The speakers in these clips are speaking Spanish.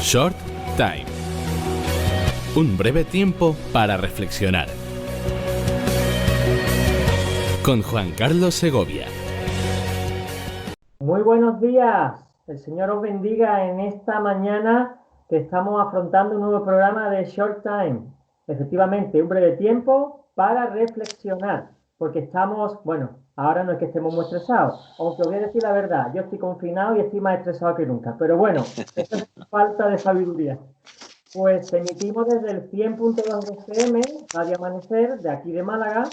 Short Time. Un breve tiempo para reflexionar. Con Juan Carlos Segovia. Muy buenos días. El Señor os bendiga en esta mañana que estamos afrontando un nuevo programa de Short Time. Efectivamente, un breve tiempo para reflexionar. Porque estamos, ahora no es que estemos muy estresados. Aunque os voy a decir la verdad, yo estoy confinado y estoy más estresado que nunca. Pero bueno, esto es falta de sabiduría. Pues emitimos desde el 100.2 de FM, Radio Amanecer, de aquí de Málaga.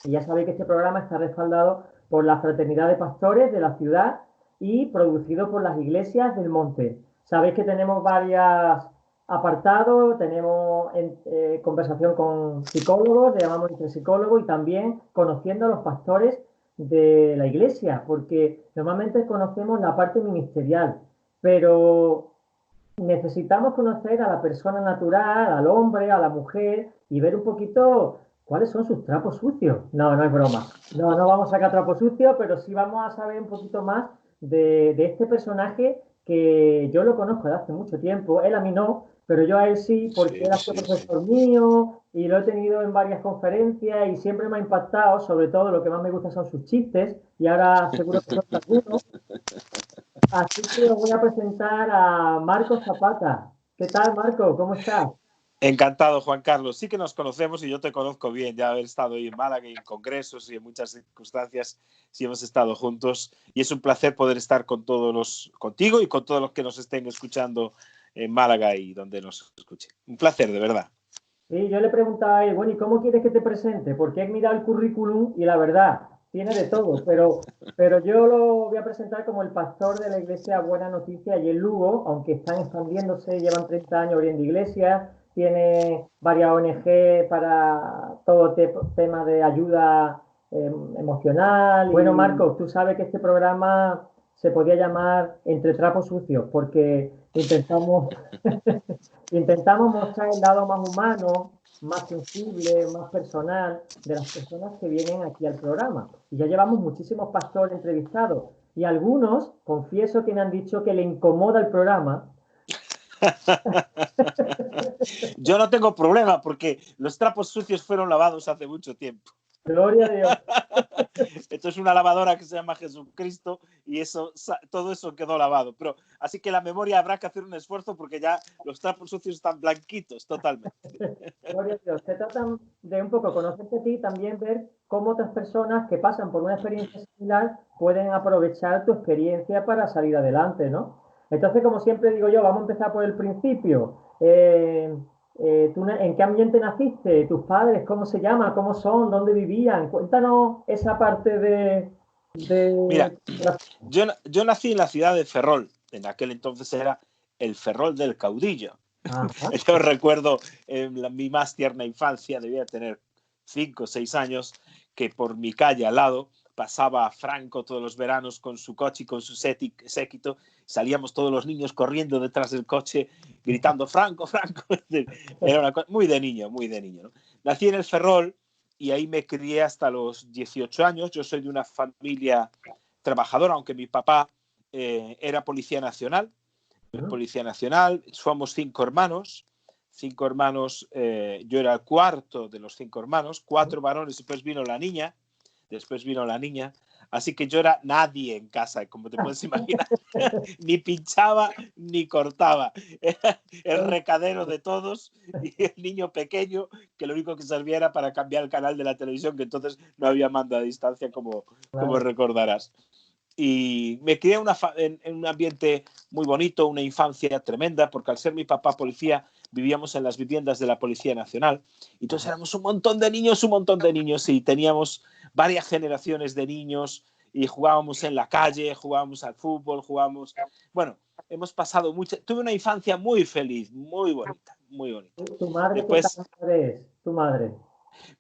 Y ya sabéis que este programa está respaldado por la Fraternidad de Pastores de la ciudad y producido por las iglesias del monte. Sabéis que tenemos varios apartados, tenemos conversación con psicólogos, le llamamos entre psicólogos, y también conociendo a los pastores de la iglesia, porque normalmente conocemos la parte ministerial, pero necesitamos conocer a la persona natural, al hombre, a la mujer, y ver un poquito cuáles son sus trapos sucios. No, no es broma. No vamos a sacar trapos sucios, pero sí vamos a saber un poquito más de este personaje que yo lo conozco desde hace mucho tiempo. Él a mí no, pero yo a él sí, porque él ha sido profesor mío y lo he tenido en varias conferencias y siempre me ha impactado. Sobre todo lo que más me gusta son sus chistes, y ahora seguro que son algunos. Así que os voy a presentar a Marco Zapata. ¿Qué tal, Marco? ¿Cómo estás? Encantado, Juan Carlos. Sí que nos conocemos y yo te conozco bien, ya haber estado ahí en Málaga y en congresos y en muchas circunstancias, sí hemos estado juntos y es un placer poder estar contigo y con todos los que nos estén escuchando en Málaga y donde nos escuchen. Un placer, de verdad. Sí, yo le preguntaba a él, bueno, ¿y cómo quieres que te presente? Porque he mirado el currículum y la verdad, tiene de todo, pero yo lo voy a presentar como el pastor de la iglesia Buena Noticia y en Lugo, aunque están expandiéndose, llevan 30 años abriendo iglesias, tiene varias ONG para todo tema de ayuda emocional. Bueno, Marcos, tú sabes que este programa se podía llamar Entre Trapos Sucios, porque intentamos mostrar el lado más humano, más sensible, más personal de las personas que vienen aquí al programa. Y ya llevamos muchísimos pastores entrevistados y algunos, confieso que me han dicho que le incomoda el programa. Yo no tengo problema porque los trapos sucios fueron lavados hace mucho tiempo. Gloria a Dios. Esto es una lavadora que se llama Jesucristo y todo eso quedó lavado. Pero así que la memoria habrá que hacer un esfuerzo porque ya los trapos sucios están blanquitos totalmente. Gloria a Dios. Se trata de un poco conocerte a ti y también ver cómo otras personas que pasan por una experiencia similar pueden aprovechar tu experiencia para salir adelante, ¿no? Entonces, como siempre digo yo, vamos a empezar por el principio. ¿Tú en qué ambiente naciste? ¿Tus padres cómo se llaman? ¿Cómo son? ¿Dónde vivían? Cuéntanos esa parte Mira, yo nací en la ciudad de Ferrol. En aquel entonces era el Ferrol del Caudillo. Ajá. Yo recuerdo mi más tierna infancia, debía tener 5 o 6 años, que por mi calle al lado pasaba Franco todos los veranos con su coche y con su séquito. Salíamos todos los niños corriendo detrás del coche, gritando Franco, Franco. Era una cosa muy de niño, ¿no? Nací en el Ferrol y ahí me crié hasta los 18 años. Yo soy de una familia trabajadora, aunque mi papá era policía nacional. Somos 5 hermanos. Yo era el cuarto de los 5 hermanos, 4 varones, después vino la niña, así que yo era nadie en casa, como te puedes imaginar. Ni pinchaba ni cortaba, era el recadero de todos y el niño pequeño que lo único que servía era para cambiar el canal de la televisión, que entonces no había mando a distancia, como recordarás. Y me crié en un ambiente muy bonito, una infancia tremenda, porque al ser mi papá policía, vivíamos en las viviendas de la Policía Nacional. Y entonces éramos un montón de niños, y teníamos varias generaciones de niños, y jugábamos en la calle, jugábamos al fútbol, Bueno, hemos pasado Tuve una infancia muy feliz, muy bonita, muy bonita. ¿Tu madre Después, qué tal madre es? ¿Tu madre?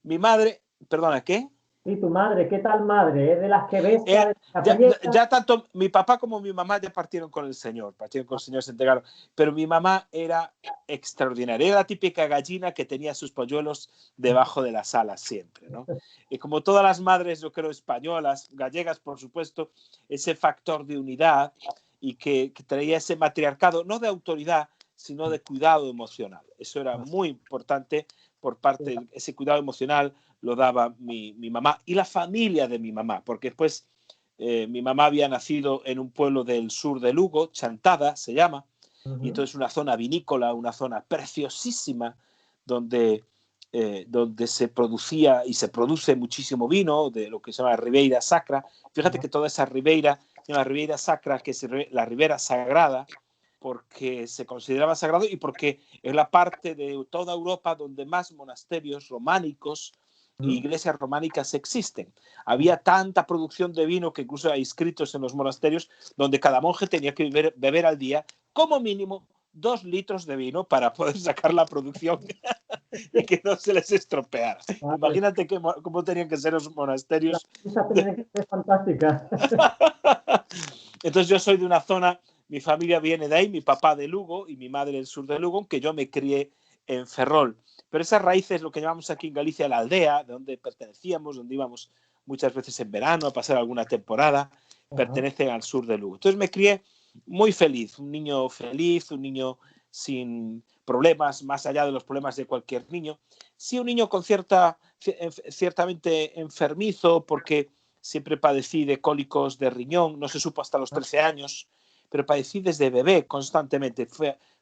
mi madre, perdona, ¿qué? Sí, tu madre, ¿qué tal madre? ¿Es de las que besa, de las que aprieta? Ya tanto mi papá como mi mamá ya partieron con el Señor, se entregaron, pero mi mamá era extraordinaria, era la típica gallina que tenía sus polluelos debajo de las alas siempre, ¿no? Y como todas las madres, yo creo, españolas, gallegas, por supuesto, ese factor de unidad y que traía ese matriarcado, no de autoridad, sino de cuidado emocional. Eso era muy importante por parte, ese cuidado emocional lo daba mi mamá y la familia de mi mamá, porque después mi mamá había nacido en un pueblo del sur de Lugo, Chantada se llama, y entonces una zona vinícola, una zona preciosísima, donde se producía y se produce muchísimo vino, de lo que se llama Ribeira Sacra. Fíjate que toda esa Ribeira, se llama Ribeira Sacra, que es la Ribera Sagrada, porque se consideraba sagrado y porque es la parte de toda Europa donde más monasterios románicos e iglesias románicas existen. Había tanta producción de vino que incluso hay escritos en los monasterios donde cada monje tenía que beber al día como mínimo 2 litros de vino para poder sacar la producción y que no se les estropeara. Imagínate cómo tenían que ser los monasterios. Esa tiene que ser fantástica. Entonces yo soy de una zona, mi familia viene de ahí, mi papá de Lugo y mi madre del sur de Lugo, aunque yo me crié en Ferrol. Pero esas raíces, lo que llamamos aquí en Galicia la aldea, de donde pertenecíamos, donde íbamos muchas veces en verano a pasar alguna temporada, pertenecen al sur de Lugo. Entonces me crié muy feliz, un niño sin problemas, más allá de los problemas de cualquier niño. Sí, un niño con ciertamente enfermizo, porque siempre padecí de cólicos de riñón, no se supo hasta los 13 años, pero padecí desde bebé constantemente.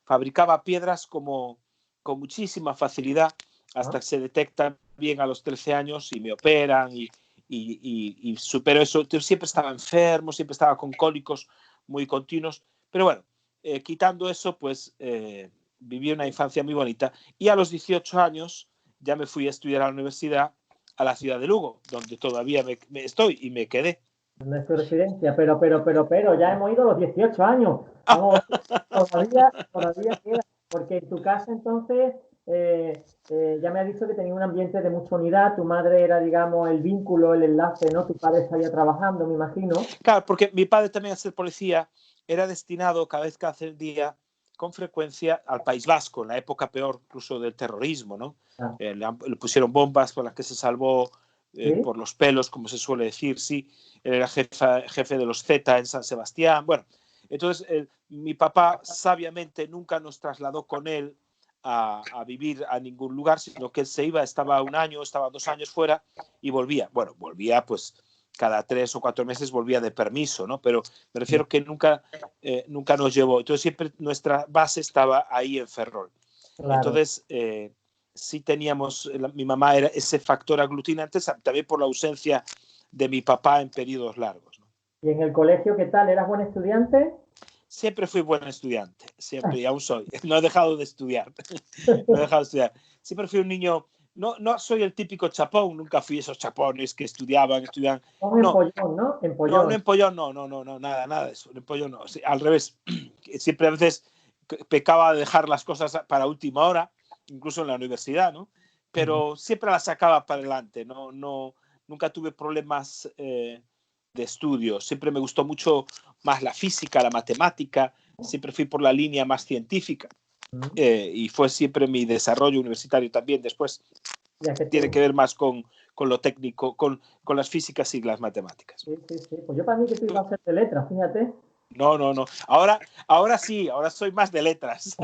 Fabricaba piedras con muchísima facilidad hasta que se detectan bien a los 13 años y me operan y supero eso. Yo siempre estaba enfermo, siempre estaba con cólicos muy continuos, pero bueno, quitando eso, pues viví una infancia muy bonita y a los 18 años ya me fui a estudiar a la universidad a la ciudad de Lugo, donde todavía me estoy y me quedé. No es tu residencia, pero, ya hemos ido a los 18 años. Vamos, todavía queda, porque en tu casa entonces ya me has dicho que tenía un ambiente de mucha unidad, tu madre era, digamos, el vínculo, el enlace, ¿no? Tu padre estaría trabajando, me imagino. Claro, porque mi padre también, al ser policía, era destinado cada vez que hace el día con frecuencia al País Vasco, en la época peor incluso del terrorismo, ¿no? Le pusieron bombas por las que se salvó ¿Sí? por los pelos, como se suele decir, sí. Él era jefe de los Z en San Sebastián. Bueno, entonces mi papá sabiamente nunca nos trasladó con él a vivir a ningún lugar, sino que él se iba, estaba 1 año, estaba 2 años fuera y volvía. Bueno, volvía pues cada 3 o 4 meses volvía de permiso, ¿no? Pero me refiero que nunca nos llevó. Entonces siempre nuestra base estaba ahí en Ferrol. Claro. Entonces sí teníamos, mi mamá era ese factor aglutinante, también por la ausencia de mi papá en periodos largos, ¿no? ¿Y en el colegio qué tal? ¿Eras buen estudiante? Siempre fui buen estudiante, siempre, y aún soy. No he dejado de estudiar. No he dejado de estudiar. Siempre fui un niño. No soy el típico chapón, nunca fui esos chapones que estudiaban. Un empollón, ¿no? Empollón. No, un empollón, no, nada de eso. Un empollón no. Sí, al revés. Siempre a veces pecaba de dejar las cosas para última hora, incluso en la universidad, ¿no? Pero siempre las sacaba para adelante. Nunca tuve problemas de estudio. Siempre me gustó mucho más la física, la matemática. Siempre fui por la línea más científica. Y fue siempre mi desarrollo universitario también. Después tiene que ver más con lo técnico, con las físicas y las matemáticas. Sí. Pues yo para mí que tú ibas a hacer de letras, fíjate. No. Ahora sí, ahora soy más de letras.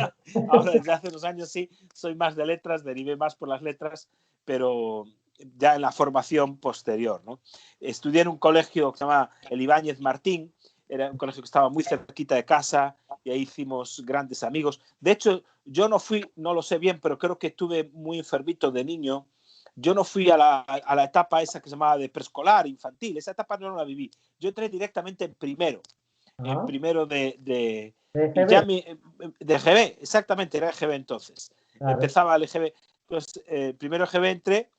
Ahora desde hace unos años sí, soy más de letras, derivé más por las letras, pero ya en la formación posterior, ¿no? Estudié en un colegio que se llama el Ibáñez Martín. Era un colegio que estaba muy cerquita de casa y ahí hicimos grandes amigos. De hecho, yo no fui, no lo sé bien, pero creo que estuve muy enfermito de niño. Yo no fui a la etapa esa que se llamaba de preescolar, infantil. Esa etapa no la viví. Yo entré directamente en primero. En primero de EGB, exactamente, era EGB entonces. Claro. Empezaba el EGB. Pues primero EGB entré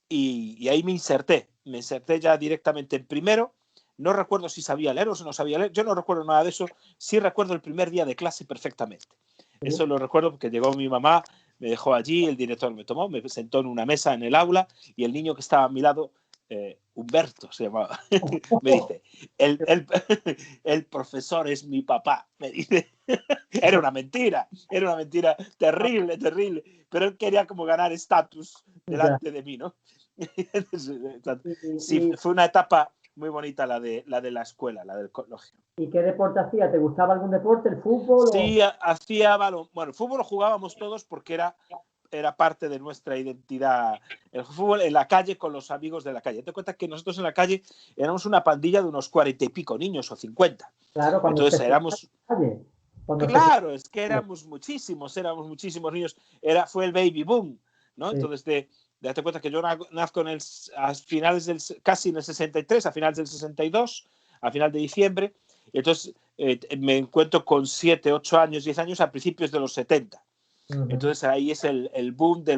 y ahí me inserté. Me inserté ya directamente en primero. No recuerdo si sabía leer o si no sabía leer. Yo no recuerdo nada de eso. Sí recuerdo el primer día de clase perfectamente. Eso lo recuerdo porque llegó mi mamá, me dejó allí, el director me tomó, me sentó en una mesa en el aula y el niño que estaba a mi lado, Humberto se llamaba, me dice, el profesor es mi papá, me dice. Era una mentira terrible, pero él quería como ganar estatus delante de mí, ¿no? Sí, fue una etapa muy bonita la de la escuela, la del colegio. ¿Y qué deporte hacía? ¿Te gustaba algún deporte, el fútbol? Sí, hacía balón. Bueno, el fútbol lo jugábamos todos porque era parte de nuestra identidad. El fútbol en la calle con los amigos de la calle. Te cuenta que nosotros en la calle éramos una pandilla de unos 40 y pico niños o 50. Claro, cuando Entonces se éramos... calle, Claro, es que éramos muchísimos niños. Fue el baby boom, ¿no? Sí. Entonces, date cuenta que yo nazco a finales casi en el 63, a finales del 62, a final de diciembre. Entonces, me encuentro con 7, 8 años, 10 años a principios de los 70. Entonces, ahí es el boom de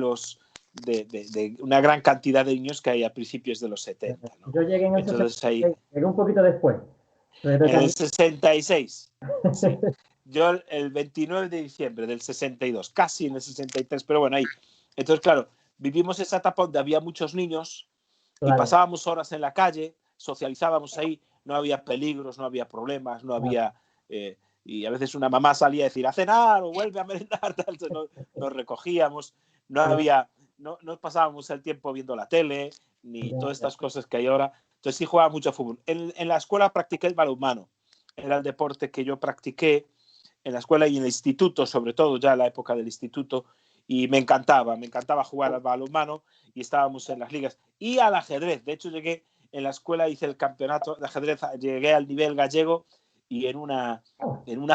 una gran cantidad de niños que hay a principios de los 70, ¿no? Yo llegué en el Entonces, 66, llegué un poquito después. Pero en el 66, sí. Yo el 29 de diciembre del 62, casi en el 63, pero bueno, ahí. Entonces, claro, vivimos esa etapa donde había muchos niños y pasábamos horas en la calle, socializábamos ahí, no había peligros, no había problemas, no había... y a veces una mamá salía a decir, a cenar o vuelve a merendar, tal, nos recogíamos, no pasábamos el tiempo viendo la tele, ni todas estas cosas que hay ahora. Entonces sí jugaba mucho fútbol. En la escuela practiqué el balonmano, era el deporte que yo practiqué en la escuela y en el instituto, sobre todo ya en la época del instituto, y me encantaba jugar al balonmano y estábamos en las ligas. Y al ajedrez, de hecho llegué en la escuela, hice el campeonato de ajedrez, llegué al nivel gallego y en una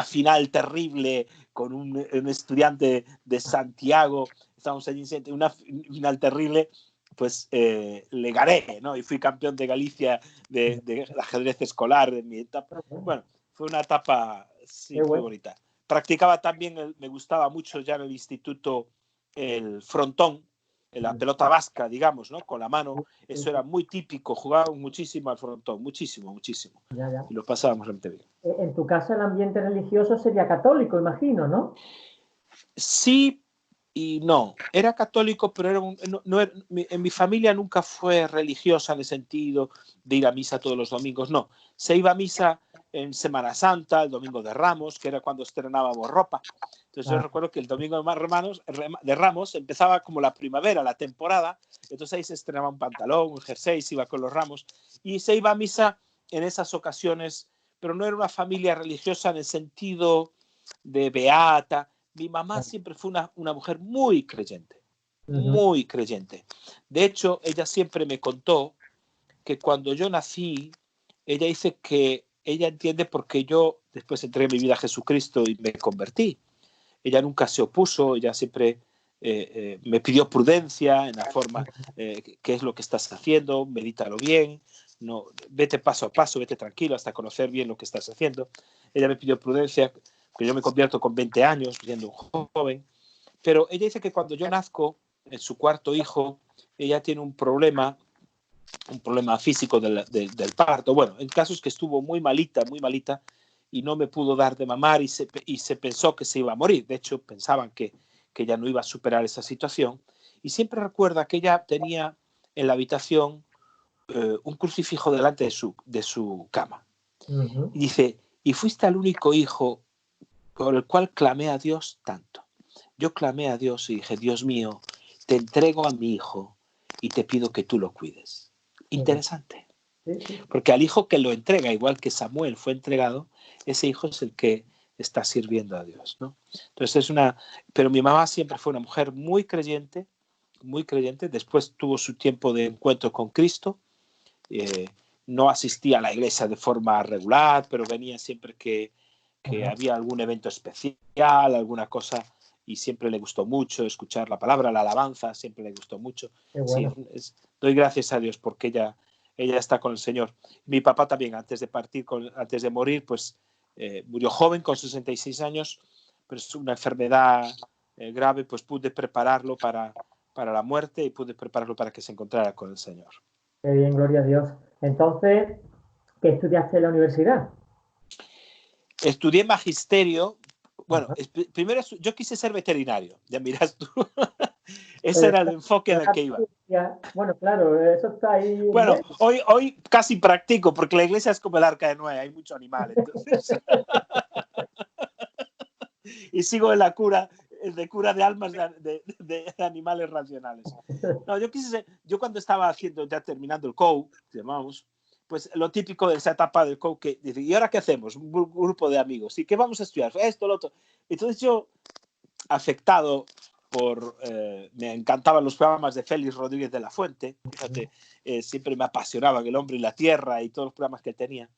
final terrible con un estudiante de Santiago, estábamos allí en una final terrible, pues le gané, ¿no? Y fui campeón de Galicia de ajedrez escolar de mi etapa. Bueno, fue una etapa sí, muy bonita. Practicaba también, me gustaba mucho ya en el instituto el frontón, la pelota vasca, digamos, ¿no? Con la mano. Eso era muy típico, jugábamos muchísimo al frontón, muchísimo. Ya. Y lo pasábamos realmente bien. En tu casa el ambiente religioso sería católico, imagino, ¿no? Sí y no. Era católico, pero en mi familia nunca fue religiosa en el sentido de ir a misa todos los domingos, no. Se iba a misa en Semana Santa, el Domingo de Ramos, que era cuando estrenábamos ropa. Entonces yo recuerdo que el Domingo de Ramos empezaba como la primavera, la temporada, entonces ahí se estrenaba un pantalón, un jersey, se iba con los ramos, y se iba a misa en esas ocasiones, pero no era una familia religiosa en el sentido de beata. Mi mamá siempre fue una mujer muy creyente, muy creyente. De hecho, ella siempre me contó que cuando yo nací, ella dice que ella entiende por qué yo después entregué mi vida a Jesucristo y me convertí. Ella nunca se opuso, ella siempre me pidió prudencia en la forma, qué es lo que estás haciendo, medítalo bien, no, vete paso a paso, vete tranquilo hasta conocer bien lo que estás haciendo. Ella me pidió prudencia, que yo me convierto con 20 años, siendo un joven, pero ella dice que cuando yo nazco, en su cuarto hijo, ella tiene un problema físico del parto. Bueno, el caso es que estuvo muy malita, y no me pudo dar de mamar y se pensó que se iba a morir. De hecho, pensaban que ella no iba a superar esa situación. Y siempre recuerda que ella tenía en la habitación un crucifijo delante de su cama. Y dice, y fuiste el único hijo por el cual clamé a Dios tanto. Yo clamé a Dios y dije, Dios mío, te entrego a mi hijo y te pido que tú lo cuides. Interesante. Porque al hijo que lo entrega, igual que Samuel fue entregado, ese hijo es el que está sirviendo a Dios, ¿no? Entonces pero mi mamá siempre fue una mujer muy creyente, después tuvo su tiempo de encuentro con Cristo, no asistía a la iglesia de forma regular, pero venía siempre que había algún evento especial, alguna cosa, y siempre le gustó mucho escuchar la palabra, la alabanza, siempre le gustó mucho. Bueno. Sí, doy gracias a Dios porque ella está con el Señor. Mi papá también, antes de morir, pues murió joven, con 66 años, pero es una enfermedad grave, pues pude prepararlo para la muerte y pude prepararlo para que se encontrara con el Señor. Qué bien, gloria a Dios. Entonces, ¿qué estudiaste en la universidad? Estudié magisterio. Bueno, primero yo quise ser veterinario, ya miras tú. Ese era el enfoque en el que iba. Bueno, claro, eso está ahí. Bueno, hoy casi practico, porque la iglesia es como el Arca de Noé, hay mucho animal, entonces. Y sigo en la cura de almas de animales racionales. No, yo cuando estaba ya terminando el COU, llamamos, pues lo típico de esa etapa del coach, que dice, ¿y ahora qué hacemos? Un grupo de amigos. ¿Y qué vamos a estudiar? Esto, lo otro. Entonces yo, afectado por... me encantaban los programas de Félix Rodríguez de la Fuente. Fíjate, siempre me apasionaban El hombre y la tierra y todos los programas que él tenía.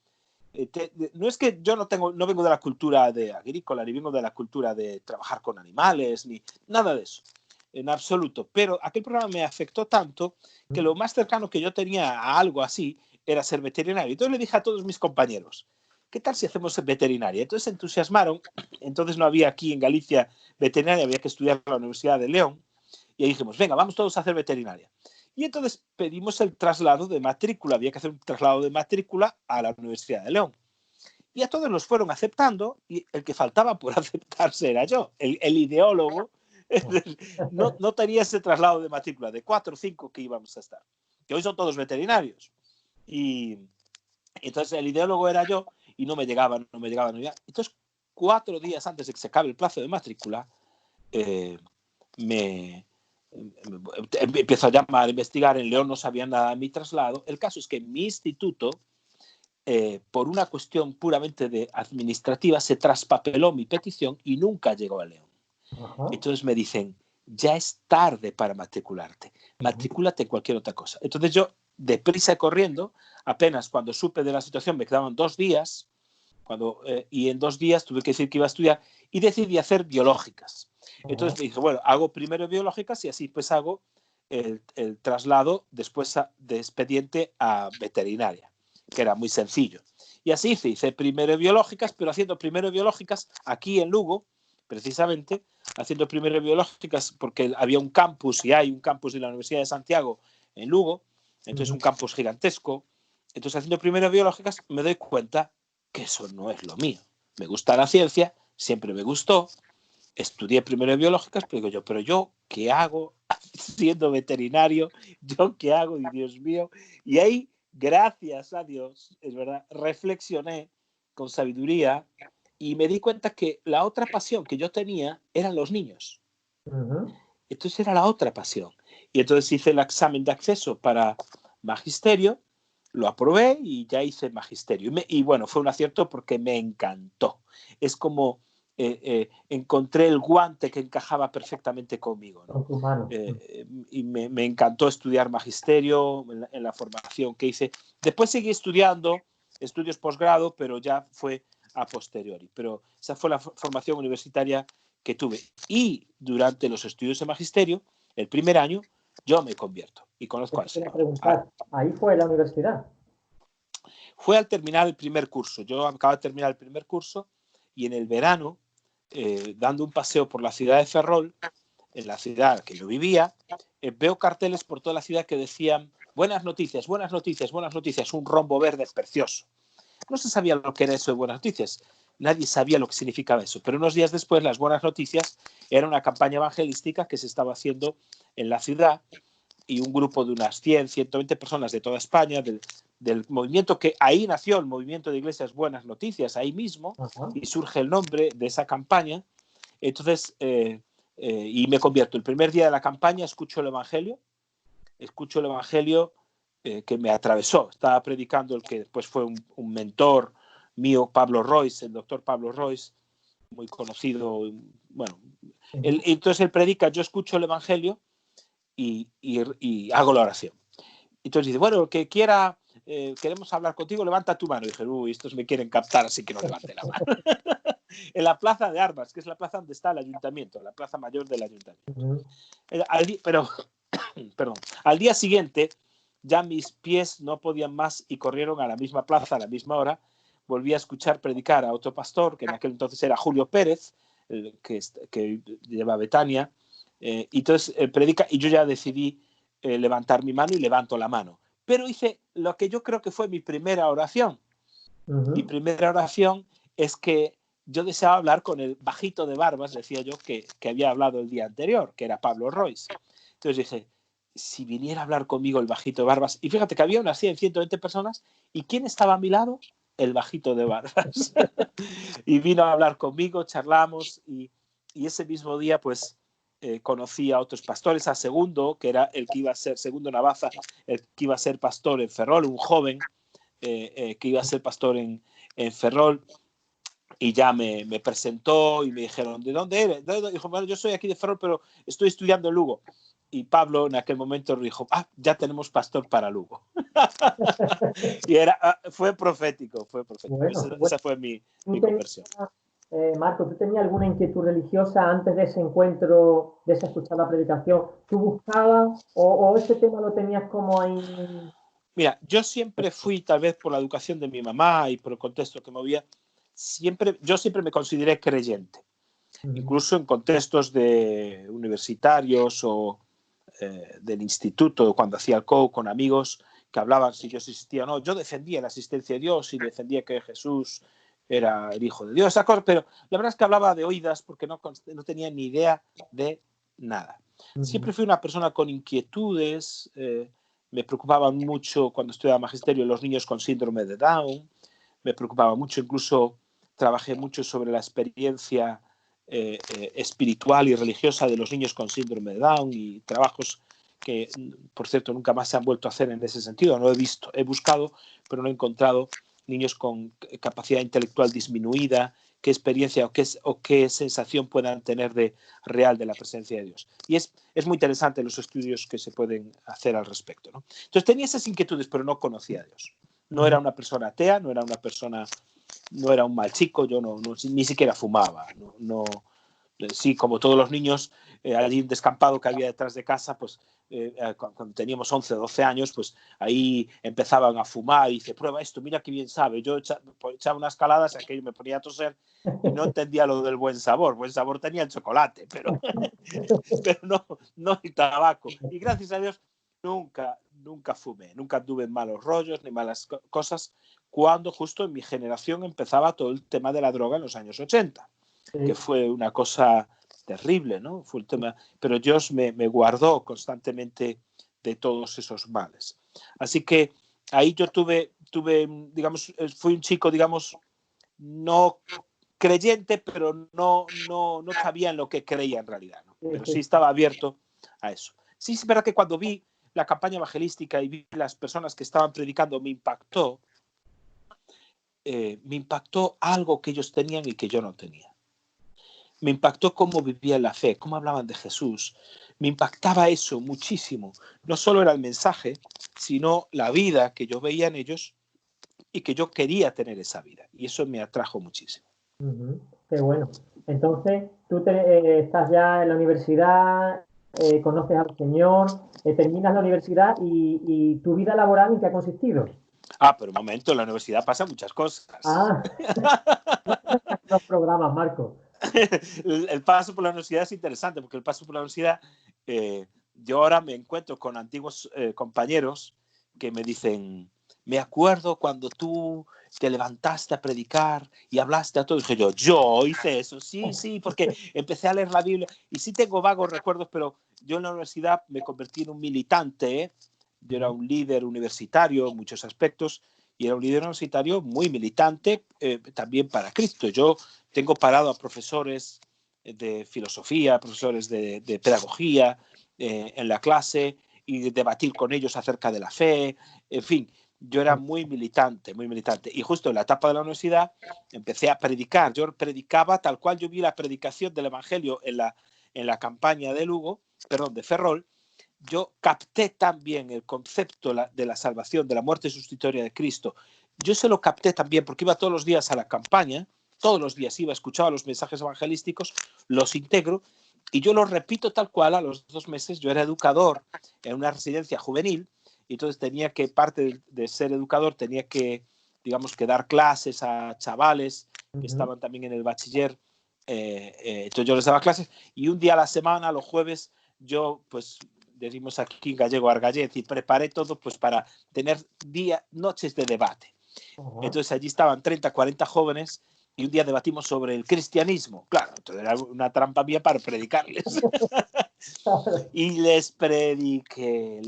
No es que yo no vengo de la cultura agrícola, ni vengo de la cultura de trabajar con animales, ni nada de eso, en absoluto. Pero aquel programa me afectó tanto que lo más cercano que yo tenía a algo así era ser veterinario. Entonces le dije a todos mis compañeros, ¿qué tal si hacemos veterinaria? Entonces se entusiasmaron. Entonces no había aquí en Galicia veterinaria, había que estudiar en la Universidad de León. Y ahí dijimos, venga, vamos todos a hacer veterinaria. Y entonces pedimos el traslado de matrícula. Había que hacer un traslado de matrícula a la Universidad de León. Y a todos los fueron aceptando y el que faltaba por aceptarse era yo, el ideólogo. No tenía ese traslado de matrícula de 4 o 5 que íbamos a estar, que hoy son todos veterinarios. Y entonces el ideólogo era yo y no me llegaban. Entonces 4 días antes de que se acabe el plazo de matrícula, empiezo a llamar, a investigar. En León no sabía nada de mi traslado. El caso es que mi instituto, por una cuestión puramente administrativa, se traspapeló mi petición y nunca llegó a León. Entonces me dicen, ya es tarde para matricularte, matricúlate en cualquier otra cosa. Entonces yo, deprisa y corriendo, apenas cuando supe de la situación, me quedaban 2 días, y en 2 días tuve que decir que iba a estudiar y decidí hacer biológicas. Entonces me dije, bueno, hago primero biológicas y así pues hago el traslado después de expediente a veterinaria, que era muy sencillo. Y así hice primero biológicas, pero haciendo primero biológicas aquí en Lugo, precisamente, haciendo primero biológicas porque había un campus, y hay un campus de la Universidad de Santiago en Lugo, entonces un campus gigantesco. Entonces haciendo primero biológicas me doy cuenta que eso no es lo mío. Me gusta la ciencia, siempre me gustó, estudié primero biológicas, pero digo yo, ¿pero yo qué hago siendo veterinario? ¿Yo qué hago? Y Dios mío. Y ahí, gracias a Dios, es verdad, reflexioné con sabiduría y me di cuenta que la otra pasión que yo tenía eran los niños. Entonces era la otra pasión. Y entonces hice el examen de acceso para magisterio, lo aprobé y ya hice magisterio. Y bueno, fue un acierto porque me encantó. Es como encontré el guante que encajaba perfectamente conmigo, ¿no? Y me encantó estudiar magisterio en la formación que hice. Después seguí estudiando estudios posgrado, pero ya fue a posteriori. Pero esa fue la formación universitaria que tuve. Y durante los estudios de magisterio, el primer año, yo me convierto y conozco al Señor. ¿Ahí fue la universidad? Fue al terminar el primer curso. Yo acababa de terminar el primer curso y en el verano, dando un paseo por la ciudad de Ferrol, en la ciudad que yo vivía, veo carteles por toda la ciudad que decían buenas noticias, buenas noticias, buenas noticias, un rombo verde precioso. No se sabía lo que era eso de buenas noticias. Nadie sabía lo que significaba eso. Pero unos días después, las buenas noticias era una campaña evangelística que se estaba haciendo en la ciudad y un grupo de unas 100, 120 personas de toda España, del movimiento que ahí nació, el movimiento de Iglesias Buenas Noticias, ahí mismo, y surge el nombre de esa campaña. Entonces, y me convierto. El primer día de la campaña escucho el Evangelio que me atravesó. Estaba predicando el que después fue un mentor mío, Pablo Royce, el doctor Pablo Royce, muy conocido. Bueno, entonces él predica, yo escucho el Evangelio y hago la oración. Entonces dice, bueno, el que quiera, queremos hablar contigo, levanta tu mano. Y dije, estos me quieren captar, así que no levante la mano. En la plaza de Armas, que es la plaza donde está el ayuntamiento, la plaza mayor del ayuntamiento. Pero, perdón, al día siguiente ya mis pies no podían más y corrieron a la misma plaza a la misma hora. Volví a escuchar predicar a otro pastor, que en aquel entonces era Julio Pérez, que lleva Betania. Y entonces predica y yo ya decidí levantar mi mano y levanto la mano. Pero hice lo que yo creo que fue mi primera oración. Mi primera oración es que yo deseaba hablar con el bajito de barbas, decía yo, que había hablado el día anterior, que era Pablo Royce. Entonces dije, si viniera a hablar conmigo el bajito de barbas, y fíjate que había unas 100, 120 personas, ¿y quién estaba a mi lado? El bajito de barbas. Y vino a hablar conmigo, charlamos, y ese mismo día, pues, conocí a otros pastores, a Segundo, que era el que iba a ser, Segundo Navaza, el que iba a ser pastor en Ferrol, un joven que iba a ser pastor en Ferrol, y ya me presentó y me dijeron, ¿de dónde eres? Dijo, bueno, yo soy aquí de Ferrol, pero estoy estudiando en Lugo. Y Pablo en aquel momento dijo, ya tenemos pastor para Lugo. Y fue profético, fue profético. Bueno, Esa fue mi conversión. Marco, ¿tú tenías alguna inquietud religiosa antes de ese encuentro, de esa escuchar la predicación? ¿Tú buscabas o ese tema lo tenías como ahí? Mira, yo siempre fui, tal vez por la educación de mi mamá y por el contexto que me había, yo siempre me consideré creyente. Incluso en contextos de universitarios o del instituto, cuando hacía el COU con amigos que hablaban si Dios existía o no. Yo defendía la existencia de Dios y defendía que Jesús era el Hijo de Dios, esa cosa, pero la verdad es que hablaba de oídas porque no tenía ni idea de nada. Siempre fui una persona con inquietudes, me preocupaban mucho cuando estudiaba magisterio los niños con síndrome de Down, me preocupaba mucho, incluso trabajé mucho sobre la experiencia espiritual y religiosa de los niños con síndrome de Down y trabajos que, por cierto, nunca más se han vuelto a hacer en ese sentido. No he visto, he buscado, pero no he encontrado niños con capacidad intelectual disminuida, qué experiencia o qué sensación puedan tener de real de la presencia de Dios. Y es muy interesante los estudios que se pueden hacer al respecto, ¿no? Entonces tenía esas inquietudes, pero no conocía a Dios. No era una persona atea, no era un mal chico, yo ni siquiera fumaba, sí, como todos los niños, allí un descampado que había detrás de casa, pues cuando teníamos 11 o 12 años, pues ahí empezaban a fumar y dice, prueba esto, mira qué bien sabe. Yo echaba unas caladas, aquello me ponía a toser y no entendía lo del buen sabor. Buen sabor tenía el chocolate, pero no el tabaco. Y gracias a Dios nunca fumé, nunca tuve malos rollos ni malas cosas, cuando justo en mi generación empezaba todo el tema de la droga en los años 80. Que fue una cosa terrible, ¿no? Fue el tema, pero Dios me guardó constantemente de todos esos males. Así que ahí yo tuve, digamos, fui un chico, digamos, no creyente, pero no sabía en lo que creía en realidad, ¿no? Pero sí estaba abierto a eso. Sí, es verdad que cuando vi la campaña evangelística y vi las personas que estaban predicando, me impactó algo que ellos tenían y que yo no tenía. Me impactó cómo vivían la fe, cómo hablaban de Jesús. Me impactaba eso muchísimo. No solo era el mensaje, sino la vida que yo veía en ellos y que yo quería tener esa vida. Y eso me atrajo muchísimo. Qué bueno. Entonces, tú estás ya en la universidad, conoces al Señor, terminas la universidad y tu vida laboral, ¿en qué ha consistido? Pero un momento, en la universidad pasan muchas cosas. Los programas, Marco. El paso por la universidad es interesante, porque el paso por la universidad, yo ahora me encuentro con antiguos compañeros que me dicen, me acuerdo cuando tú te levantaste a predicar y hablaste a todos. Dije yo hice eso, sí, porque empecé a leer la Biblia y sí tengo vagos recuerdos, pero yo en la universidad me convertí en un militante, yo era un líder universitario en muchos aspectos y era un líder universitario muy militante también para Cristo. Yo tengo parado a profesores de filosofía, profesores de pedagogía en la clase y debatir con ellos acerca de la fe. En fin, yo era muy militante. Y justo en la etapa de la universidad empecé a predicar. Yo predicaba tal cual yo vi la predicación del Evangelio en la campaña de de Ferrol. Yo capté también el concepto de la salvación, de la muerte sustitutoria de Cristo. Yo se lo capté también porque iba todos los días a la campaña, todos los días iba, escuchaba los mensajes evangelísticos, los integro y yo los repito tal cual. A los 2 meses yo era educador en una residencia juvenil y entonces tenía que, parte de ser educador, tenía que, digamos, que dar clases a chavales que estaban también en el bachiller. Entonces yo les daba clases y un día a la semana, los jueves, yo pues decimos aquí en gallego argallez y preparé todo pues para tener noches de debate. Entonces allí estaban 30, 40 jóvenes y un día debatimos sobre el cristianismo. Claro, entonces era una trampa mía para predicarles. Y les prediqué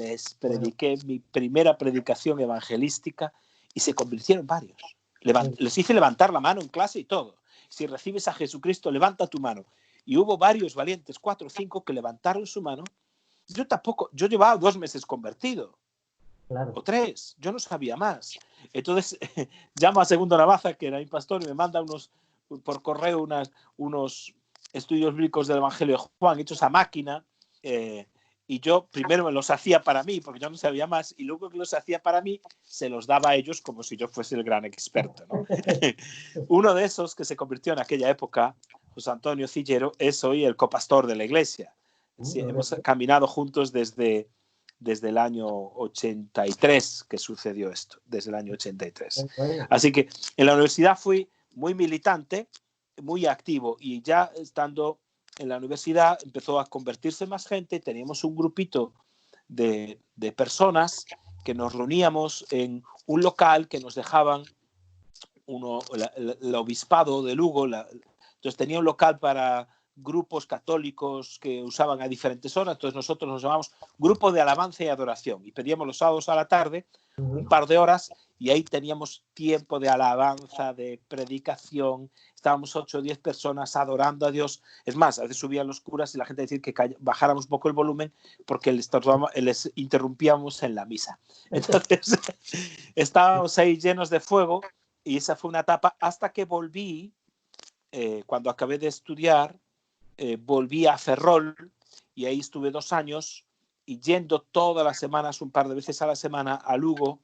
mi primera predicación evangelística y se convirtieron varios. Les hice levantar la mano en clase y todo. Si recibes a Jesucristo, levanta tu mano. Y hubo varios valientes, 4 o 5, que levantaron su mano. Yo llevaba 2 meses convertido. Claro. O 3, yo no sabía más. Entonces llamo a Segundo Navaza, que era mi pastor, y me manda por correo unos estudios bíblicos del Evangelio de Juan hechos a máquina, y yo primero me los hacía para mí, porque yo no sabía más, y luego que los hacía para mí, se los daba a ellos como si yo fuese el gran experto, ¿no? Uno de esos que se convirtió en aquella época, José Antonio Cillero, es hoy el copastor de la iglesia. Sí, hemos caminado juntos desde el año 83 que sucedió esto, desde el año 83. Así que en la universidad fui muy militante, muy activo, y ya estando en la universidad empezó a convertirse más gente. Teníamos un grupito de personas que nos reuníamos en un local que nos dejaban el obispado de Lugo. Entonces tenía un local para grupos católicos que usaban a diferentes horas. Entonces nosotros nos llamamos Grupo de Alabanza y Adoración, y pedíamos los sábados a la tarde un par de horas, y ahí teníamos tiempo de alabanza, de predicación. Estábamos 8 o 10 personas adorando a Dios. Es más, a veces subían los curas y la gente decía que bajáramos un poco el volumen porque les interrumpíamos en la misa. Entonces estábamos ahí llenos de fuego, y esa fue una etapa hasta que volví, cuando acabé de estudiar, volví a Ferrol, y ahí estuve 2 años, y yendo todas las semanas, un par de veces a la semana, a Lugo,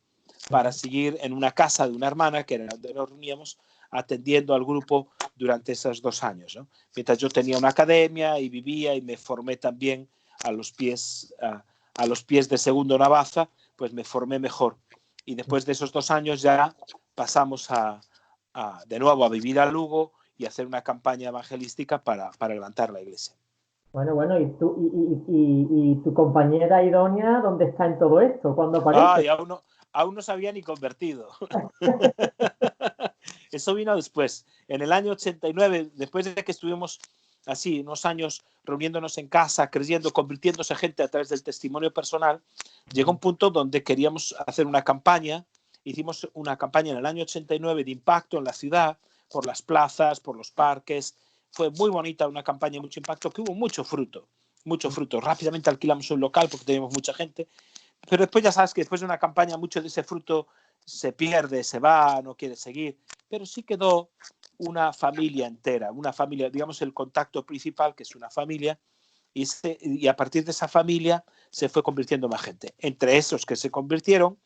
para seguir en una casa de una hermana, que era donde nos reuníamos, atendiendo al grupo durante esos 2 años, ¿no? Mientras yo tenía una academia y vivía y me formé también a los pies de Segundo Navaza, pues me formé mejor. Y después de esos 2 años ya pasamos de nuevo a vivir a Lugo y hacer una campaña evangelística para levantar la iglesia. Bueno, ¿y tu compañera Idonia dónde está en todo esto? ¿Cuándo aparece? Y aún no se había ni convertido. Eso vino después. En el año 89, después de que estuvimos así unos años reuniéndonos en casa, creyendo, convirtiéndose gente a través del testimonio personal, llegó un punto donde queríamos hacer una campaña. Hicimos una campaña en el año 89 de impacto en la ciudad, por las plazas, por los parques. Fue muy bonita, una campaña de mucho impacto, que hubo mucho fruto. Rápidamente alquilamos un local porque teníamos mucha gente, pero después ya sabes que después de una campaña mucho de ese fruto se pierde, se va, no quiere seguir, pero sí quedó una familia entera, una familia, digamos el contacto principal, que es una familia, y a partir de esa familia se fue convirtiendo más gente. Entre esos que se convirtieron,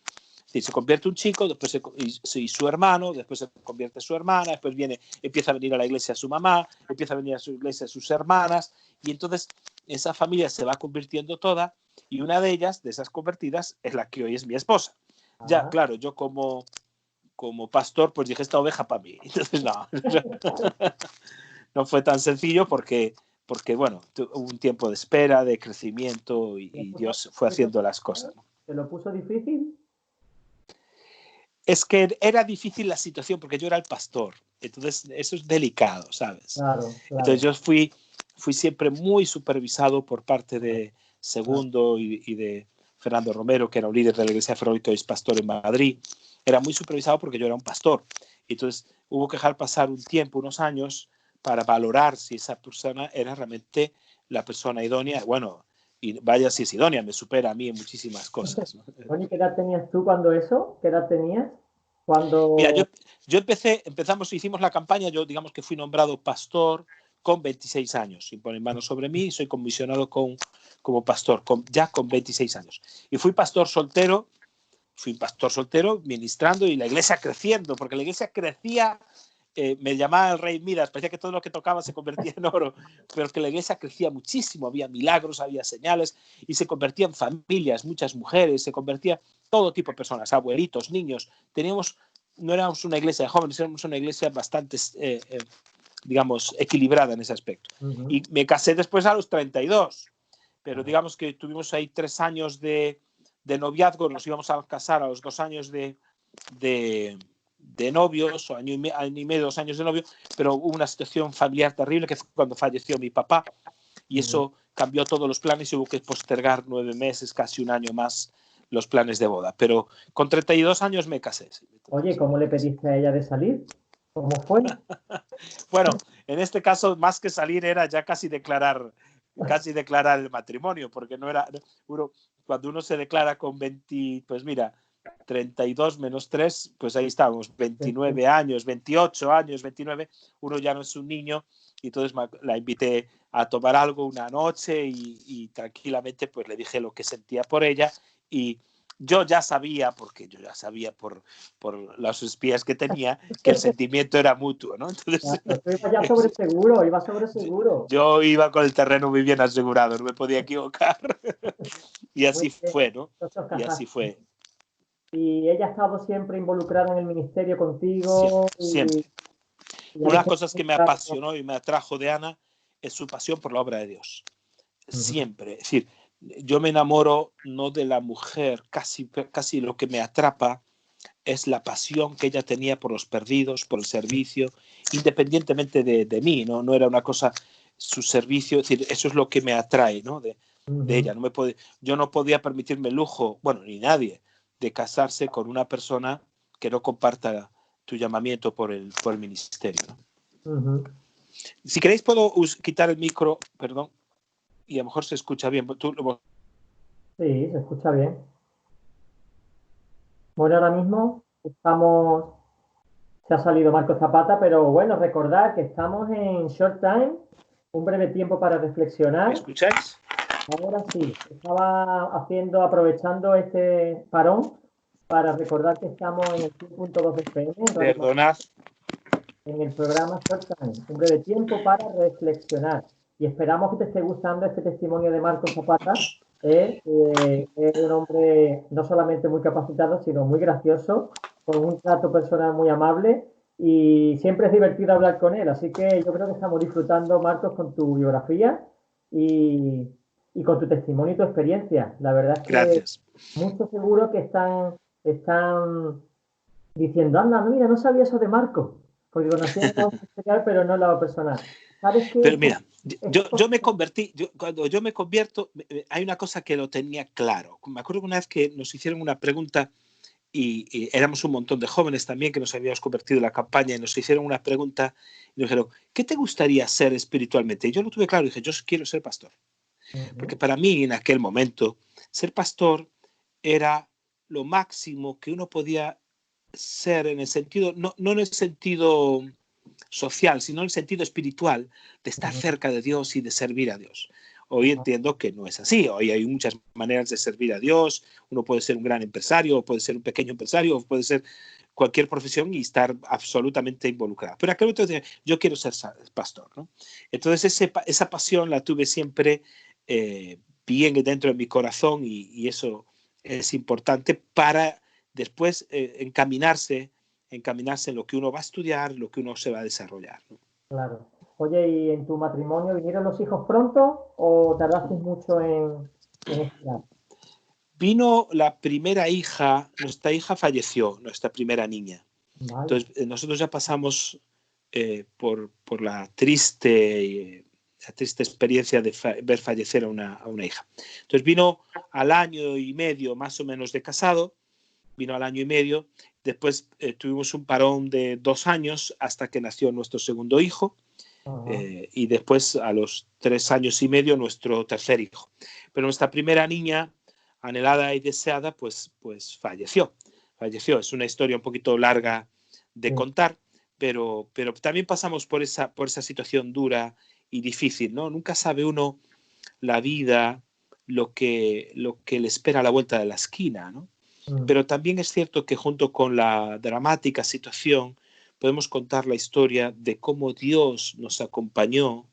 se convierte un chico, después y su hermano, después se convierte su hermana, después empieza a venir a la iglesia su mamá, empieza a venir a su iglesia sus hermanas, y entonces esa familia se va convirtiendo toda, y una de ellas, de esas convertidas, es la que hoy es mi esposa. Ya, claro, yo como pastor, pues dije, esta oveja para mí. Entonces no fue tan sencillo porque bueno, hubo un tiempo de espera, de crecimiento, y Dios fue haciendo las cosas, ¿no? ¿Te lo puso difícil? Es que era difícil la situación porque yo era el pastor, entonces eso es delicado, ¿sabes? Claro. Entonces yo fui siempre muy supervisado por parte de Segundo y de Fernando Romero, que era un líder de la Iglesia Ferrolito y es pastor en Madrid. Era muy supervisado porque yo era un pastor. Entonces hubo que dejar pasar un tiempo, unos años, para valorar si esa persona era realmente la persona idónea. Bueno, y vaya si es idónea, me supera a mí en muchísimas cosas, ¿no? Oye, ¿qué edad tenías tú cuando eso? ¿Qué edad tenías? Mira, hicimos la campaña, yo digamos que fui nombrado pastor con 26 años, sin poner manos sobre mí, soy comisionado como pastor, ya con 26 años. Y fui pastor soltero ministrando, y la iglesia creciendo, porque la iglesia crecía. Me llamaba el rey Midas, parecía que todo lo que tocaba se convertía en oro, pero que la iglesia crecía muchísimo, había milagros, había señales, y se convertían familias, muchas mujeres, se convertía todo tipo de personas, abuelitos, niños. No éramos una iglesia de jóvenes, éramos una iglesia bastante, digamos, equilibrada en ese aspecto. Y me casé después a los 32, pero digamos que tuvimos ahí 3 años de noviazgo, nos íbamos a casar a los 2 años de novios, o año y medio, 2 años de novio, pero hubo una situación familiar terrible, que fue cuando falleció mi papá, y eso cambió todos los planes, y hubo que postergar 9 meses, casi un año más, los planes de boda. Pero con 32 años me casé. Oye, ¿cómo le pediste a ella de salir? ¿Cómo fue? Bueno, en este caso, más que salir, era ya casi declarar el matrimonio, porque no era cuando uno se declara con 20, pues mira, 32 menos 3, pues ahí estábamos, 29 años, 28 años, 29, uno ya no es un niño, y entonces la invité a tomar algo una noche y tranquilamente pues le dije lo que sentía por ella, y yo ya sabía, porque yo ya sabía por los espías que tenía, que el sentimiento era mutuo, ¿no? Entonces, Claro, tú ibas ya sobre seguro, ibas sobre seguro. yo iba con el terreno muy bien asegurado, no me podía equivocar. Y Muy así bien, fue, ¿no? entonces Y así casaste. fue, Y ella ha estado siempre involucrada en el ministerio siempre, contigo siempre. y Una de habéis las cosas que me encontrado. apasionó y me atrajo de Ana es su pasión por la obra de Dios. Ujú, Siempre. Es decir, yo me enamoro no de la mujer, casi lo que me atrapa es la pasión que ella tenía por los perdidos, por el servicio, independientemente de mí, ¿no? No era una cosa, su servicio, es decir, eso es lo que me atrae, ¿no? De ujú. ella. Yo no podía permitirme el lujo, bueno, ni nadie, de casarse con una persona que no comparta tu llamamiento por el ministerio, ¿no? Ujú. Si queréis puedo quitar el micro, perdón, y a lo mejor se escucha bien. Sí, se escucha bien. Bueno, ahora mismo se ha salido Marco Zapata, pero bueno, recordad que estamos en Short Time, un breve tiempo para ¿Me reflexionar. escucháis? Ahora sí, aprovechando este parón para recordar que estamos en el 100.2 FM, en Radio Perdonad. en el programa Short Time, un breve tiempo para reflexionar. Y esperamos que te esté gustando este testimonio de Marco Zapata. Es un hombre no solamente muy capacitado, sino muy gracioso, con un trato personal muy amable y siempre es divertido hablar con él. Así que yo creo que estamos disfrutando, Marcos, con tu biografía y, y con tu testimonio y tu experiencia. La verdad es que Gracias. muchos seguro que están diciendo, anda, mira, no sabía eso de Marco, porque conocía el lado especial, pero no el lado personal. ¿Sabes qué? Pero mira, yo me convertí, cuando yo me convierto, hay una cosa que lo tenía claro. Me acuerdo que una vez que nos hicieron una pregunta y éramos un montón de jóvenes también que nos habíamos convertido en la campaña y nos hicieron una pregunta y nos dijeron, ¿qué te gustaría ser espiritualmente? Y yo lo tuve claro, dije, yo quiero ser pastor. Porque Ujú, para mí en aquel momento ser pastor era lo máximo que uno podía ser en el sentido, no en el sentido social, sino en el sentido espiritual, de estar ujú, cerca de Dios y de servir a Dios. Hoy ajá, entiendo que no es así. Hoy hay muchas maneras de servir a Dios. Uno puede ser un gran empresario, o puede ser un pequeño empresario, o puede ser cualquier profesión y estar absolutamente involucrado. Pero aquel otro dice, yo quiero ser pastor, ¿no? Entonces esa pasión la tuve siempre bien dentro de mi corazón y eso es importante para después encaminarse en lo que uno va a estudiar, lo que uno se va a desarrollar, ¿no? claro. Oye, ¿y en tu matrimonio vinieron los hijos pronto o tardaste mucho en esperar? Vino la primera hija, nuestra hija falleció, nuestra primera niña. Vaya. Entonces, nosotros ya pasamos por la triste experiencia de ver fallecer a una hija. Entonces, vino al año y medio más o menos de casado, vino al año y medio. Después tuvimos un parón de 2 años hasta que nació nuestro segundo hijo. Ajá. Y después a los 3 años y medio nuestro tercer hijo. Pero nuestra primera niña, anhelada y deseada, pues falleció. Falleció. Es una historia un poquito larga de Sí. contar, pero también pasamos por esa situación dura y difícil, ¿no? Nunca sabe uno la vida, lo que le espera a la vuelta de la esquina, ¿no? Mm, Pero también es cierto que junto con la dramática situación podemos contar la historia de cómo Dios nos acompañó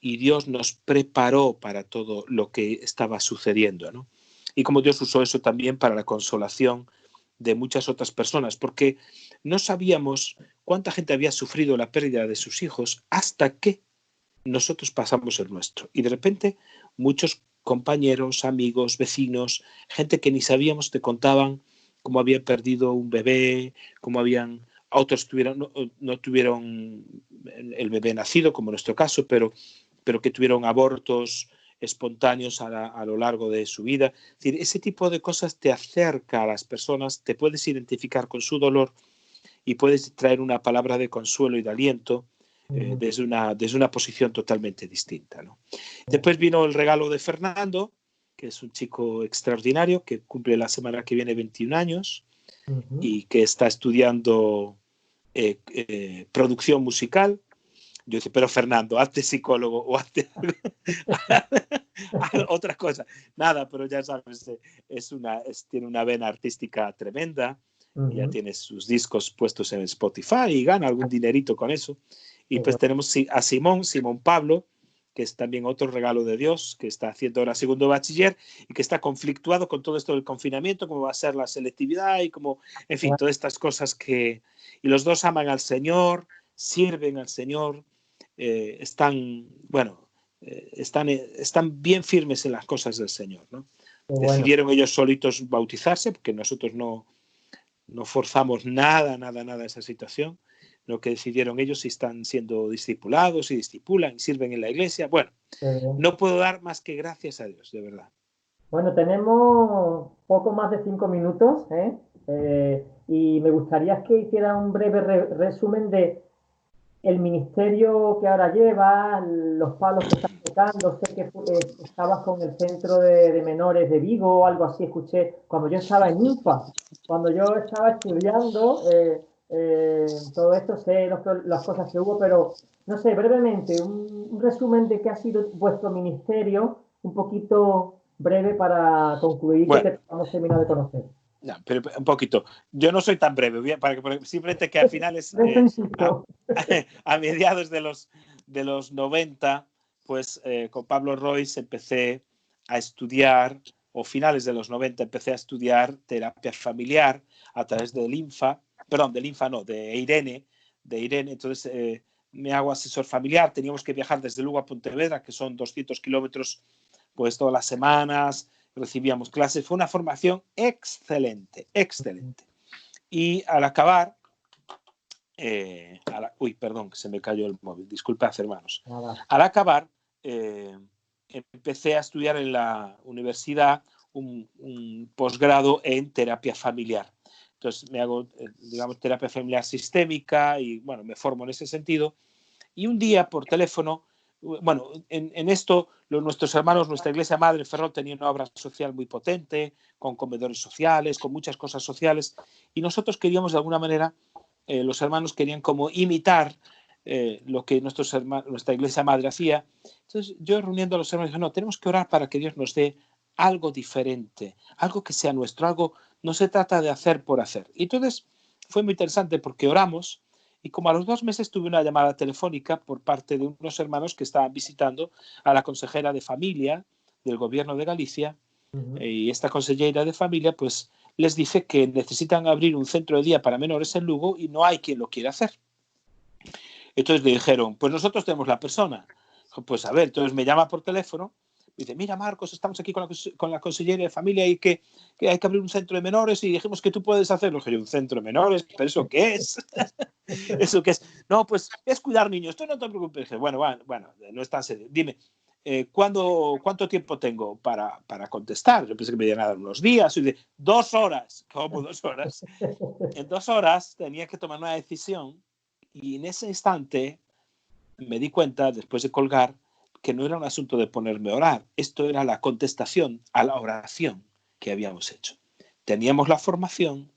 y Dios nos preparó para todo lo que estaba sucediendo, ¿no? Y cómo Dios usó eso también para la consolación de muchas otras personas, porque no sabíamos cuánta gente había sufrido la pérdida de sus hijos hasta que nosotros pasamos el nuestro. Y de repente muchos compañeros, amigos, vecinos, gente que ni sabíamos te contaban cómo habían perdido un bebé, cómo otros no tuvieron el bebé nacido, como en nuestro caso, pero que tuvieron abortos espontáneos a lo largo de su vida. Es decir, ese tipo de cosas te acerca a las personas, te puedes identificar con su dolor y puedes traer una palabra de consuelo y de aliento ujú, desde una posición totalmente distinta, ¿no? ya. Después vino el regalo de Fernando, que es un chico extraordinario, que cumple la semana que viene 21 años y que está estudiando producción musical. Yo decía, pero Fernando, hazte psicólogo o hazte otra cosa. Nada, pero ya sabes, tiene una vena artística tremenda. Ya tiene sus discos puestos en Spotify y gana algún dinerito con eso. Y pues tenemos a Simón Pablo, que es también otro regalo de Dios, que está haciendo ahora segundo bachiller y que está conflictuado con todo esto del confinamiento, cómo va a ser la selectividad y cómo, en fin, todas estas cosas que... Y los dos aman al Señor, sirven al Señor, están bien firmes en las cosas del Señor, ¿no? Decidieron ellos solitos bautizarse, porque nosotros no forzamos nada esa situación. Lo que decidieron ellos, y están siendo discipulados y discipulan y sirven en la iglesia. Bueno, no puedo dar más que gracias a Dios, de verdad. Bueno, tenemos poco más de 5 minutos, y me gustaría que hiciera un breve resumen de el ministerio que ahora lleva, los palos que estás tocando. Sé que estabas con el centro de menores de Vigo o algo así, escuché cuando yo estaba en INFA, cuando yo estaba estudiando todo esto, sé las cosas que hubo, pero no sé, brevemente, un resumen de qué ha sido vuestro ministerio, un poquito breve para concluir, bueno, que hemos terminado de conocer. No, pero un poquito. Yo no soy tan breve, simplemente que a finales, a mediados de los 90, pues con Pablo Royce empecé a estudiar, o finales de los 90 empecé a estudiar terapia familiar a través del INFA, de Irene. Entonces me hago asesor familiar. Teníamos que viajar desde Lugo a Pontevedra, que son 200 kilómetros, pues todas las semanas. Recibíamos clases, fue una formación excelente. Y al acabar, perdón, que se me cayó el móvil, disculpad, hermanos. Al acabar, empecé a estudiar en la universidad un posgrado en terapia familiar. Entonces me hago, terapia familiar sistémica y, bueno, me formo en ese sentido. Y un día, por teléfono, bueno, en esto, nuestros hermanos, nuestra iglesia madre en Ferrol tenía una obra social muy potente, con comedores sociales, con muchas cosas sociales, y nosotros queríamos de alguna manera, los hermanos querían como imitar lo que nuestra iglesia madre hacía. Entonces yo, reuniendo a los hermanos, dije, no, tenemos que orar para que Dios nos dé algo diferente, algo que sea nuestro, algo, no se trata de hacer por hacer. Y entonces fue muy interesante porque oramos. Y como a los 2 meses tuve una llamada telefónica por parte de unos hermanos que estaban visitando a la consejera de familia del gobierno de Galicia, y esta consejera de familia pues les dice que necesitan abrir un centro de día para menores en Lugo y no hay quien lo quiera hacer. Entonces le dijeron, pues nosotros tenemos la persona. Pues a ver, entonces me llama por teléfono. Dice, mira, Marcos, estamos aquí con la consejera de familia y que hay que abrir un centro de menores y dijimos que tú puedes hacerlo. Dije, ¿un centro de menores? ¿Pero eso qué es? ¿Eso qué es? No, pues es cuidar niños. Tú no te preocupes. Dije, bueno, no es tan serio. Dime, ¿cuánto tiempo tengo para contestar? Yo pensé que me iban a dar unos días. Y dice, 2 horas. ¿Cómo 2 horas? En 2 horas tenía que tomar una decisión y en ese instante me di cuenta, después de colgar, que no era un asunto de ponerme a orar. Esto era la contestación a la oración que habíamos hecho. Teníamos la formación,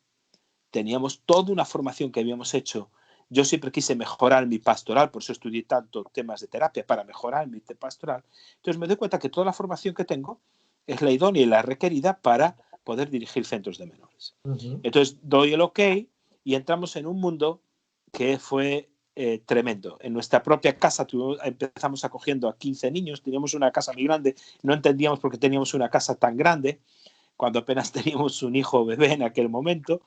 teníamos toda una formación que habíamos hecho. Yo siempre quise mejorar mi pastoral, por eso estudié tanto temas de terapia, para mejorar mi pastoral. Entonces me doy cuenta que toda la formación que tengo es la idónea y la requerida para poder dirigir centros de menores. Entonces doy el ok y entramos en un mundo que fue tremendo. En nuestra propia casa empezamos acogiendo a 15 niños, teníamos una casa muy grande, no entendíamos por qué teníamos una casa tan grande, cuando apenas teníamos un hijo bebé en aquel momento,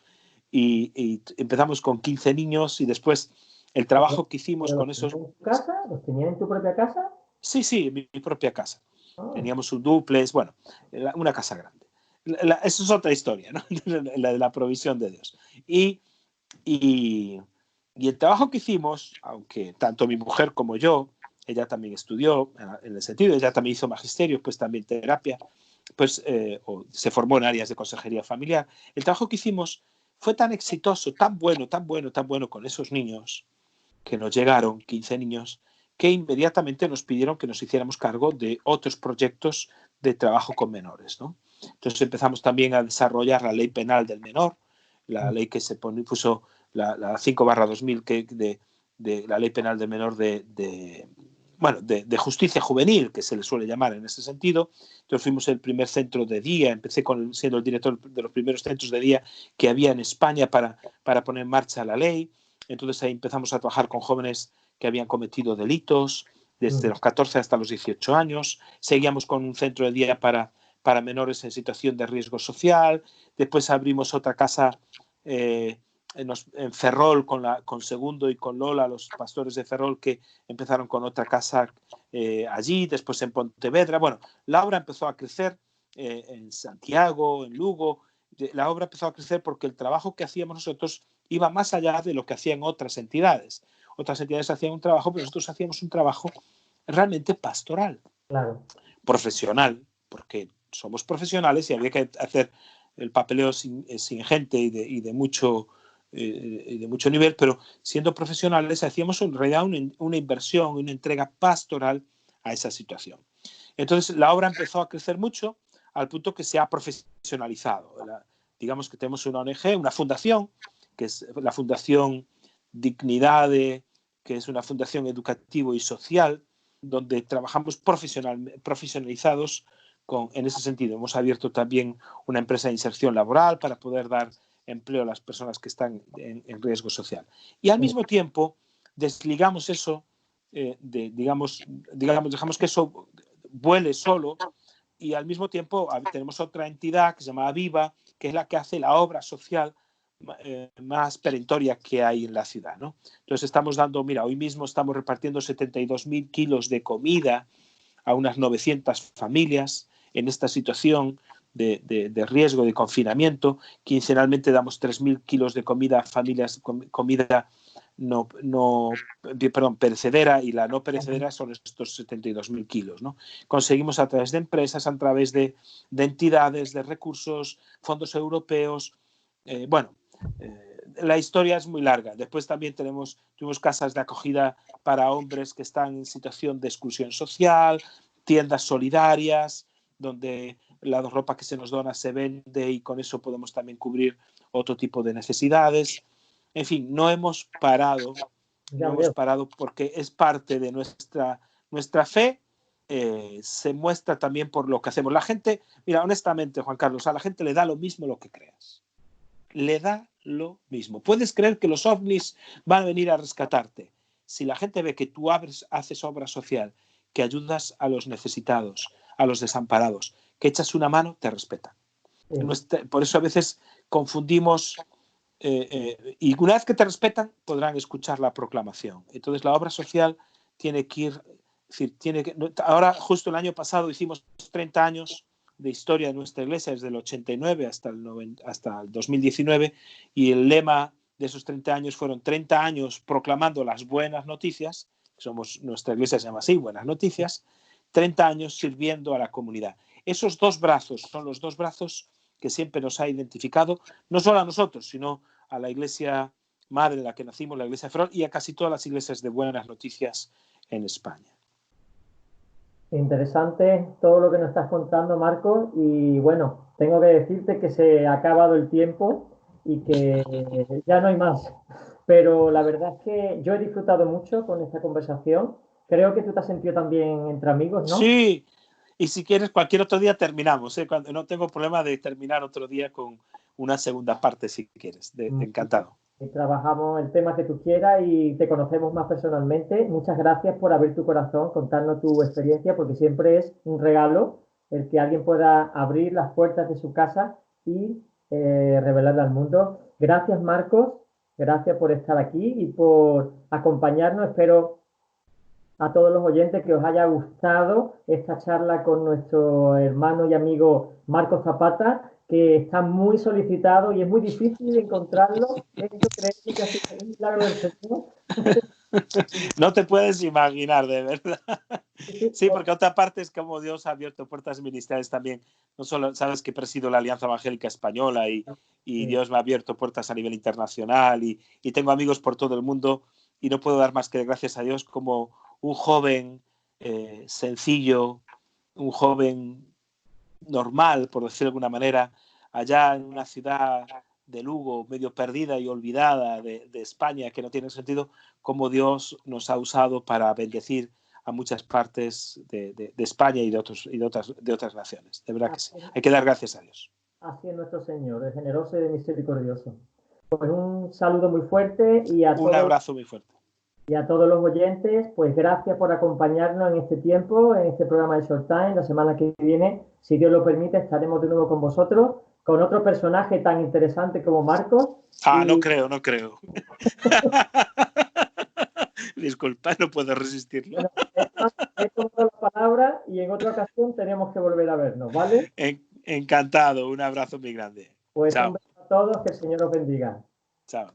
y empezamos con 15 niños y después el trabajo que hicimos con esos... ¿En tu casa? ¿Los tenías en tu propia casa? Sí, en mi propia casa. Teníamos un dúplex, bueno, una casa grande. Eso es otra historia, ¿no? La de la provisión de Dios. Y el trabajo que hicimos, aunque tanto mi mujer como yo, ella también estudió, en el sentido, ella también hizo magisterio, pues también terapia, pues o se formó en áreas de consejería familiar. El trabajo que hicimos fue tan exitoso, tan bueno con esos niños, que nos llegaron 15 niños, que inmediatamente nos pidieron que nos hiciéramos cargo de otros proyectos de trabajo con menores, ¿no? Entonces empezamos también a desarrollar la ley penal del menor, la ley que se puso la 5/2000 de la ley penal del menor de justicia juvenil, que se le suele llamar en ese sentido. Entonces fuimos el primer centro de día, empecé siendo el director de los primeros centros de día que había en España para poner en marcha la ley. Entonces ahí empezamos a trabajar con jóvenes que habían cometido delitos desde los 14 hasta los 18 años. Seguíamos con un centro de día para menores en situación de riesgo social. Después abrimos otra casa en Ferrol con Segundo y con Lola, los pastores de Ferrol, que empezaron con otra casa allí, después en Pontevedra. Bueno, la obra empezó a crecer en Santiago, en Lugo. La obra empezó a crecer porque el trabajo que hacíamos nosotros iba más allá de lo que hacían otras entidades. Otras entidades hacían un trabajo, pero nosotros hacíamos un trabajo realmente pastoral, Claro. profesional, porque somos profesionales y había que hacer el papeleo sin gente y de mucho nivel, pero siendo profesionales hacíamos en realidad una inversión, una entrega pastoral a esa situación. Entonces la obra empezó a crecer mucho al punto que se ha profesionalizado. Digamos que tenemos una ONG, una fundación, que es la Fundación Dignidade, que es una fundación educativa y social, donde trabajamos profesionalizados en ese sentido. Hemos abierto también una empresa de inserción laboral para poder dar empleo a las personas que están en riesgo social. Y al mismo tiempo desligamos eso, dejamos que eso vuele solo, y al mismo tiempo tenemos otra entidad que se llama Aviva, que es la que hace la obra social más perentoria que hay en la ciudad, ¿no? Entonces estamos hoy mismo estamos repartiendo 72.000 kilos de comida a unas 900 familias en esta situación de riesgo de confinamiento. Quincenalmente damos 3.000 kilos de comida a familias, comida perecedera, y la no perecedera son estos 72.000 kilos, ¿no? Conseguimos a través de empresas, a través de entidades, de recursos, fondos europeos. La historia es muy larga. Después también tuvimos casas de acogida para hombres que están en situación de exclusión social, tiendas solidarias, donde la ropa que se nos dona se vende y con eso podemos también cubrir otro tipo de necesidades. En fin, no hemos parado porque es parte de nuestra fe. Se muestra también por lo que hacemos. La gente, mira, honestamente, Juan Carlos, a la gente le da lo mismo lo que creas. Le da lo mismo. Puedes creer que los ovnis van a venir a rescatarte. Si la gente ve que tú haces obra social, que ayudas a los necesitados, a los desamparados, que echas una mano, te respetan. Por eso a veces confundimos, y una vez que te respetan, podrán escuchar la proclamación. Entonces la obra social tiene que ir, ahora justo el año pasado hicimos 30 años de historia de nuestra iglesia, desde el 89 hasta el 2019, y el lema de esos 30 años fueron 30 años proclamando las buenas noticias. Nuestra iglesia se llama así, Buenas Noticias, 30 años sirviendo a la comunidad. Esos dos brazos son los dos brazos que siempre nos ha identificado, no solo a nosotros, sino a la iglesia madre en la que nacimos, la iglesia de Ferrol, y a casi todas las iglesias de Buenas Noticias en España. Interesante todo lo que nos estás contando, Marcos, y bueno, tengo que decirte que se ha acabado el tiempo y que ya no hay más, pero la verdad es que yo he disfrutado mucho con esta conversación. Creo que tú te has sentido también entre amigos, ¿no? Sí, y si quieres cualquier otro día terminamos, ¿eh? No tengo problema de terminar otro día con una segunda parte si quieres, encantado. Trabajamos el tema que tú quieras y te conocemos más personalmente. Muchas gracias por abrir tu corazón, contarnos tu experiencia, porque siempre es un regalo el que alguien pueda abrir las puertas de su casa y revelarla al mundo. Gracias, Marcos. Gracias por estar aquí y por acompañarnos. Espero a todos los oyentes que os haya gustado esta charla con nuestro hermano y amigo Marcos Zapata, que está muy solicitado y es muy difícil encontrarlo. Esto creemos que ha sido un milagro del Señor. No te puedes imaginar, de verdad. Sí, porque otra parte es como Dios ha abierto puertas ministeriales también. No solo sabes que presido la Alianza Evangélica Española y Dios me ha abierto puertas a nivel internacional y tengo amigos por todo el mundo y no puedo dar más que gracias a Dios como un joven sencillo, un joven normal, por decirlo de alguna manera, allá en una ciudad de Lugo, medio perdida y olvidada de España, que no tiene sentido, cómo Dios nos ha usado para bendecir a muchas partes de España y de otras naciones. De verdad que sí. Hay que dar gracias a Dios. Así es nuestro Señor, de generoso y de misericordioso. Pues un saludo muy fuerte y un abrazo muy fuerte. Y a todos los oyentes, pues gracias por acompañarnos en este tiempo, en este programa de Short Time. La semana que viene, si Dios lo permite, estaremos de nuevo con vosotros, con otro personaje tan interesante como Marcos. No creo. Disculpa, no puedo resistirlo. Bueno, he tomado la palabra y en otra ocasión tenemos que volver a vernos, ¿vale? Encantado, un abrazo muy grande. Pues chao. Un beso a todos, que el Señor os bendiga. Chao.